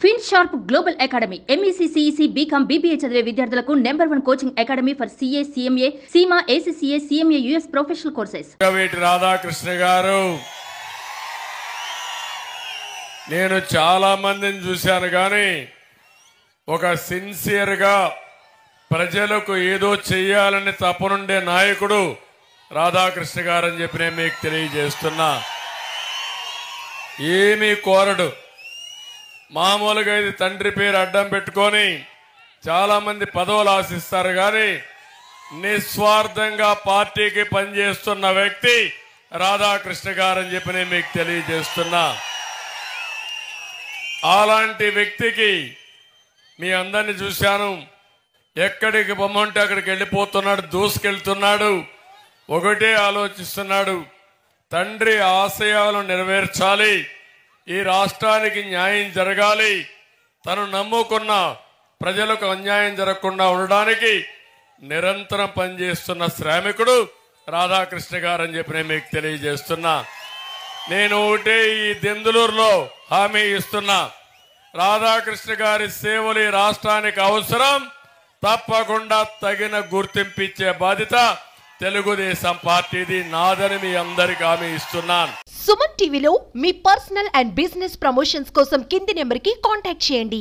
FinSharp Global Academy, MEC, CEC, BCom, BBA చదివే విద్యార్థులకు #1 coaching academy for CA, CMA, CIMA, ACCA, CMA, US professional courses. Radhakrishna గారు, నేను చాలా మందిని చూశాను కానీ ఒక సిన్సియర్గా ప్రజలకు ఏదో చేయాలని తపనుండే నాయకుడు రాధాకృష్ణ గారు అని చెప్పి నేను మీకు తెలియజేస్తున్నా. ఏమీ కోరడు. మామూలుగా ఇది తండ్రి పేరు అడ్డం పెట్టుకొని చాలా మంది పదవులు ఆశిస్తారు కానీ నిస్వార్థంగా పార్టీకి పనిచేస్తున్న వ్యక్తి రాధాకృష్ణ గారు అని చెప్పి నేను మీకు తెలియజేస్తున్నా. అలాంటి వ్యక్తికి మీ అందరిని చూశాను. ఎక్కడికి పొమ్మంటే అక్కడికి వెళ్ళిపోతున్నాడు, దూసుకెళ్తున్నాడు. ఒకటే ఆలోచిస్తున్నాడు, తండ్రి ఆశయాలను నెరవేర్చాలి, ఈ రాష్ట్రానికి న్యాయం జరగాలి, తను నమ్ముకున్న ప్రజలకు అన్యాయం జరగకుండా ఉండడానికి నిరంతరం పనిచేస్తున్న శ్రామికుడు రాధాకృష్ణ గారు అని చెప్పి నేను మీకు తెలియజేస్తున్నా. నేను ఒకటే ఈ దెందులూరులో హామీ ఇస్తున్నా, రాధాకృష్ణ గారి సేవలు ఈ రాష్ట్రానికి అవసరం. తప్పకుండా తగిన గుర్తింపు ఇచ్చే బాధ్యత తెలుగుదేశం పార్టీది, నాదని మీ అందరికీ హామీ ఇస్తున్నాను. సుమన్ టీవీలో మీ పర్సనల్ అండ్ బిజినెస్ ప్రమోషన్స్ కోసం కింది నెంబర్కి కాంటాక్ట్ చేయండి.